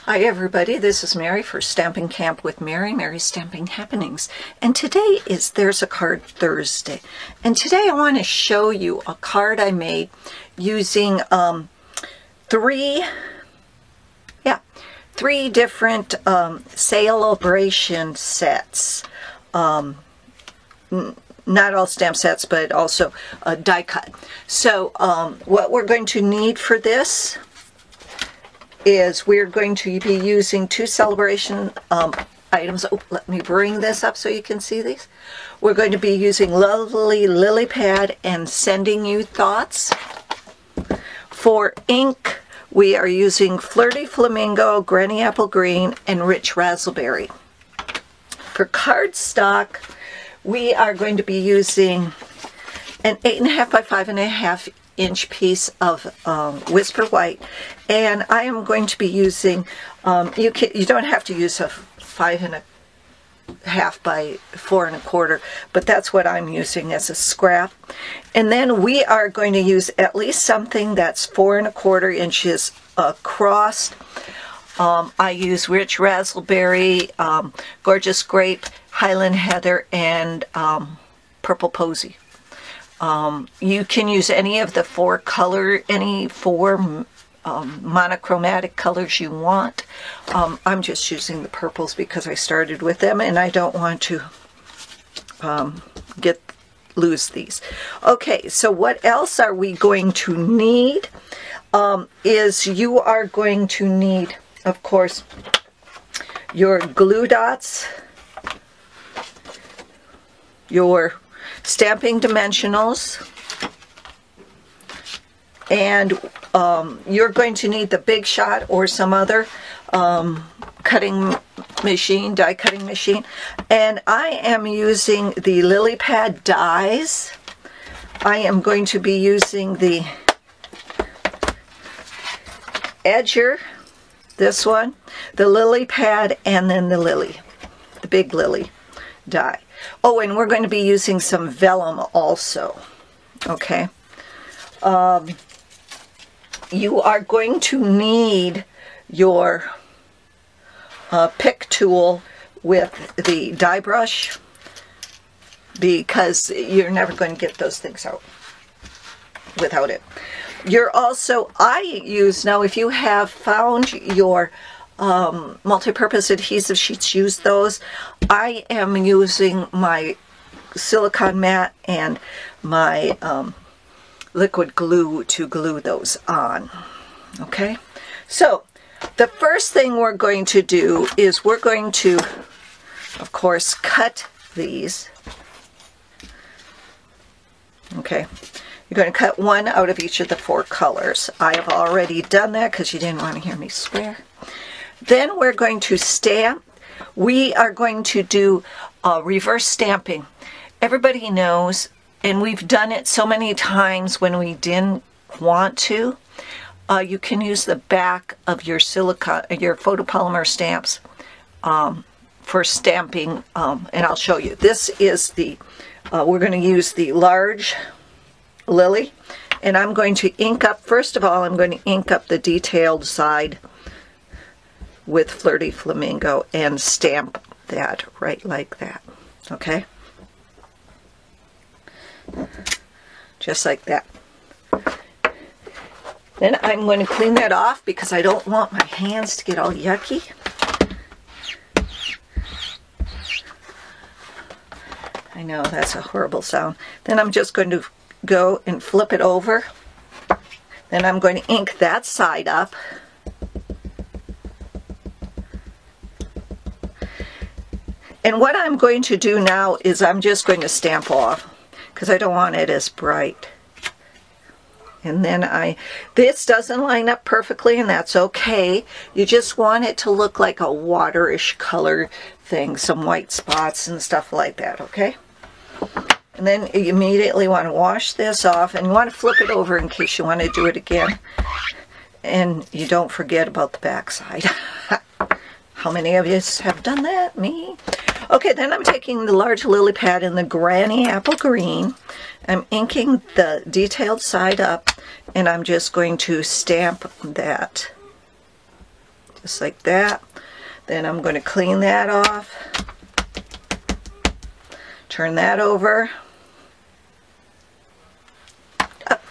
Hi everybody, this is Mary for Stampin' Camp with Mary, Mary's Stamping Happenings. And today is There's a Card Thursday. And today I want to show you a card I made using three different celebration sets. Not all stamp sets, but also die cut. So what we're going to need for this is we're going to be using two celebration items. Oh, let me bring this up so you can see these. We're going to be using Lovely Lily Pad and Sending You Thoughts. For ink, we are using Flirty Flamingo, Granny Apple Green, and Rich Razzleberry. For cardstock, we are going to be using an 8.5 by 5.5 inch piece of Whisper White, and I am going to be using you don't have to use a 5.5 by 4.25, but that's what I'm using as a scrap. And then we are going to use at least something that's 4.25 inches across. I use Rich Razzleberry, Gorgeous Grape, Highland Heather, and Purple Posy. You can use any of the four monochromatic colors you want. I'm just using the purples because I started with them and I don't want to lose these. Okay, so what else are we going to need? Is you are going to need, of course, your glue dots, your stamping dimensionals, and you're going to need the Big Shot or some other cutting machine, die cutting machine. And I am using the Lily Pad dies. I am going to be using the Edger, this one, the Lily Pad, and then the Big Lily die. Oh, and we're going to be using some vellum also. Okay. You are going to need your pick tool with the die brush because you're never going to get those things out without it. Now if you have found your multi-purpose adhesive sheets, use those. I am using my silicone mat and my liquid glue to glue those on. Okay, so the first thing we're going to do is we're going to, of course, cut these. Okay, you're going to cut one out of each of the four colors. I have already done that because you didn't want to hear me swear. Then we're going to stamp. We are going to do reverse stamping. Everybody knows, and we've done it so many times when we didn't want to. You can use the back of your photopolymer stamps for stamping, and I'll show you. This is we're going to use the large lily, and I'm going to ink up, first of all, I'm going to ink up the detailed side with Flirty Flamingo and stamp that right like that. Okay? Just like that. Then I'm going to clean that off because I don't want my hands to get all yucky. I know that's a horrible sound. Then I'm just going to go and flip it over. Then I'm going to ink that side up. And what I'm going to do now is I'm just going to stamp off because I don't want it as bright. And then this doesn't line up perfectly, and that's okay. You just want it to look like a waterish color thing, some white spots and stuff like that, okay? And then you immediately want to wash this off, and you want to flip it over in case you want to do it again. And you don't forget about the back side. How many of you have done that? Me? Okay, then I'm taking the large lily pad in the Granny Apple Green. I'm inking the detailed side up, and I'm just going to stamp that just like that. Then I'm going to clean that off, turn that over. Up.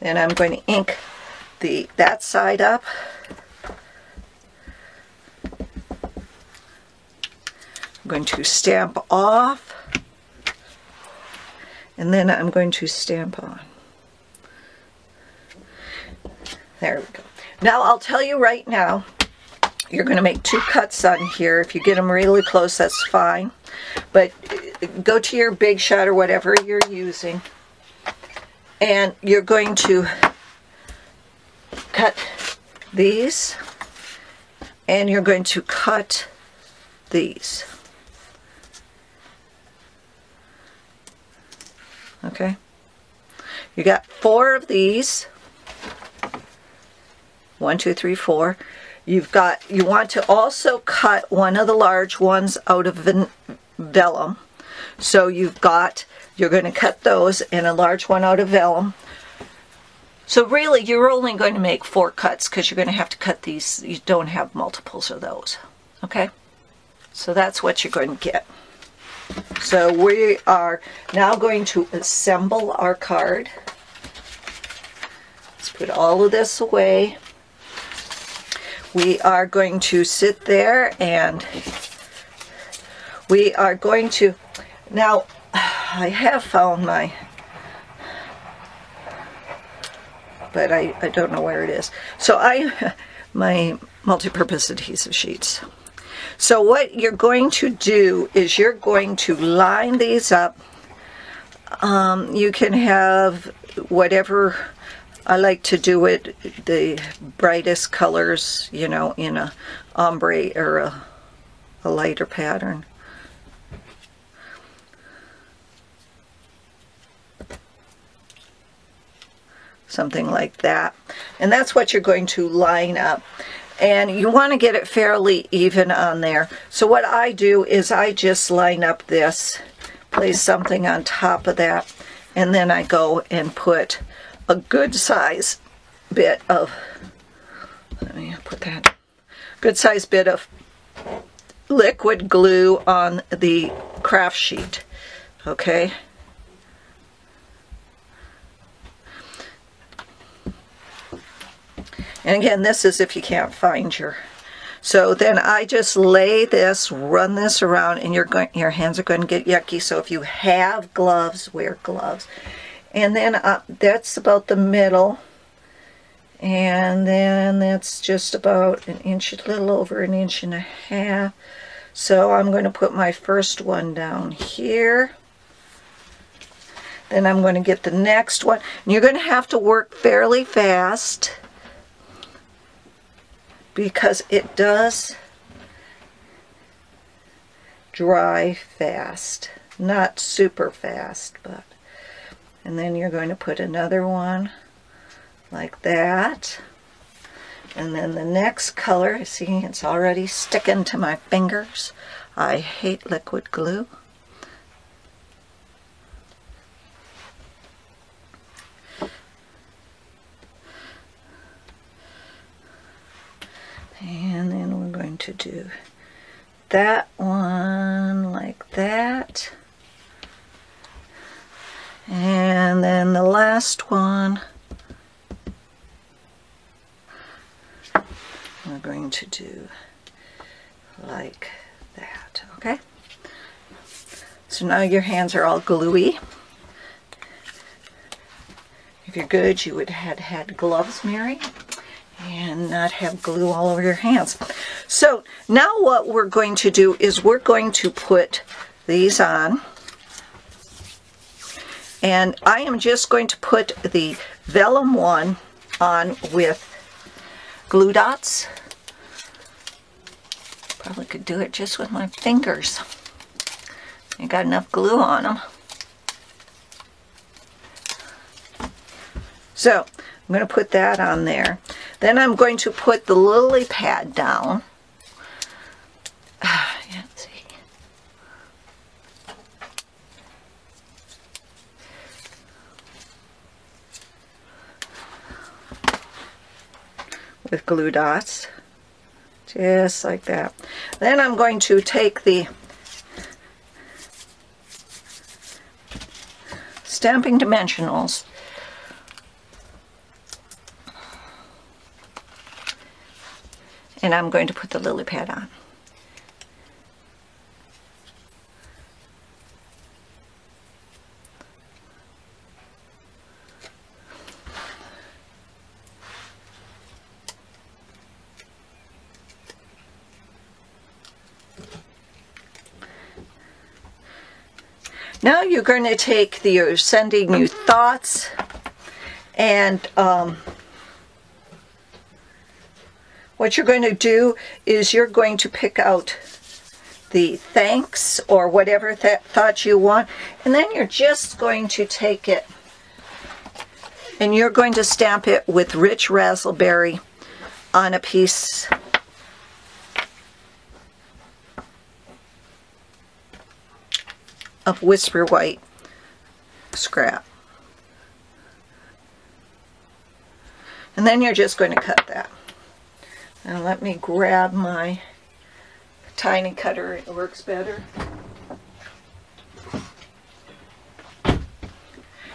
Then I'm going to ink that side up. I'm going to stamp off, and then I'm going to stamp on. There we go. Now I'll tell you right now, you're going to make 2 cuts on here. If you get them really close, that's fine. But go to your Big Shot or whatever you're using, and you're going to cut these, and you're going to cut these. Okay? You got 4 of these. 1, 2, 3, 4. You want to also cut one of the large ones out of vellum. So you're going to cut those and a large one out of vellum. So really you're only going to make 4 cuts because you're going to have to cut these. You don't have multiples of those. Okay? So that's what you're going to get. So we are now going to assemble our card. Let's put all of this away. We are going to sit there and we are going to, now I have found but I don't know where it is. So my multi-purpose adhesive sheets. So what you're going to do is you're going to line these up. You can have whatever, I like to do it the brightest colors, you know, in a ombre or a lighter pattern. Something like that. And that's what you're going to line up. And you want to get it fairly even on there. So what I do is I just line up this, place something on top of that, and then I go and put a good size bit of, let me put that, good size bit of liquid glue on the craft sheet. Okay? And again, this is if you can't find your. So then I just lay this, run this around, and your hands are going to get yucky. So if you have gloves, wear gloves. And then that's about the middle. And then that's just about an inch, a little over an inch and a half. So I'm going to put my first one down here. Then I'm going to get the next one. And you're going to have to work fairly fast, because it does dry fast. Not super fast, but. And then you're going to put another one like that. And then the next color, see, it's already sticking to my fingers. I hate liquid glue. And then we're going to do that one like that. And then the last one, we're going to do like that, okay? So now your hands are all gluey. If you're good, you would have had gloves, Mary, and not have glue all over your hands. So now what we're going to do is we're going to put these on. And I am just going to put the vellum one on with glue dots. Probably could do it just with my fingers. I got enough glue on them. So I'm going to put that on there. Then I'm going to put the lily pad down. Yeah, see. with glue dots, just like that. Then I'm going to take the Stamping Dimensionals and I'm going to put the lily pad on. Now you're going to take your Sending You Thoughts and what you're going to do is you're going to pick out the thanks or whatever thought you want, and then you're just going to take it and you're going to stamp it with Rich Razzleberry on a piece of Whisper White scrap. And then you're just going to cut that. Now let me grab my tiny cutter, it works better.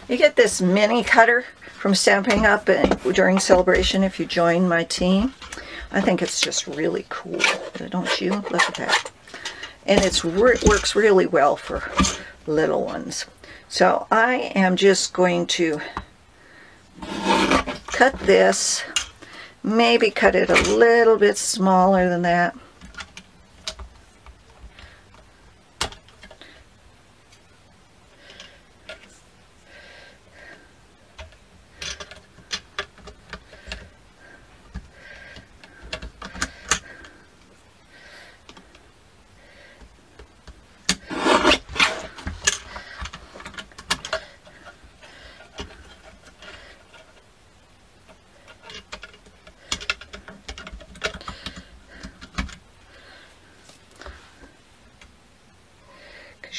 You get this mini cutter from Stampin' Up! During Celebration if you join my team. I think it's just really cool, don't you? Look at that. And it works really well for little ones. So I am just going to cut this, maybe cut it a little bit smaller than that.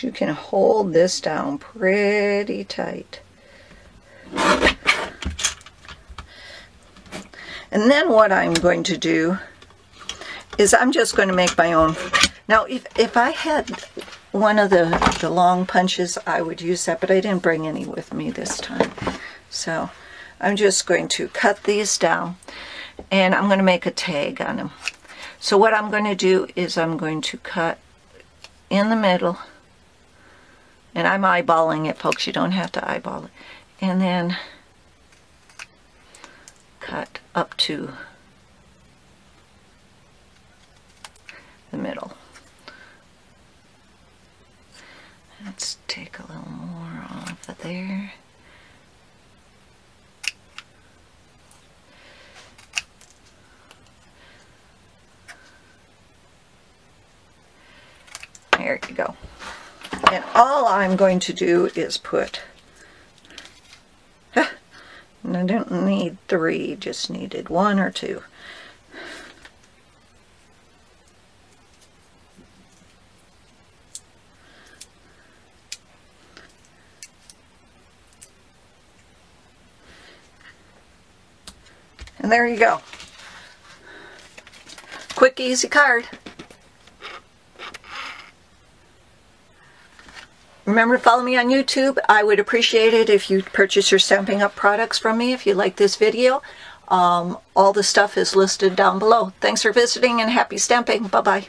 You can hold this down pretty tight. And then what I'm going to do is I'm just going to make my own. Now if I had one of the long punches, I would use that, but I didn't bring any with me this time. So I'm just going to cut these down and I'm going to make a tag on them. So what I'm going to do is I'm going to cut in the middle. And I'm eyeballing it, folks. You don't have to eyeball it. And then cut up to the middle. Let's take a little more off of there. There you go. And all I'm going to do is put, and I don't need 3, just needed 1 or 2. And there you go. Quick, easy card. Remember to follow me on YouTube. I would appreciate it if you purchase your Stampin' Up! Products from me if you like this video. All the stuff is listed down below. Thanks for visiting and happy stamping. Bye-bye.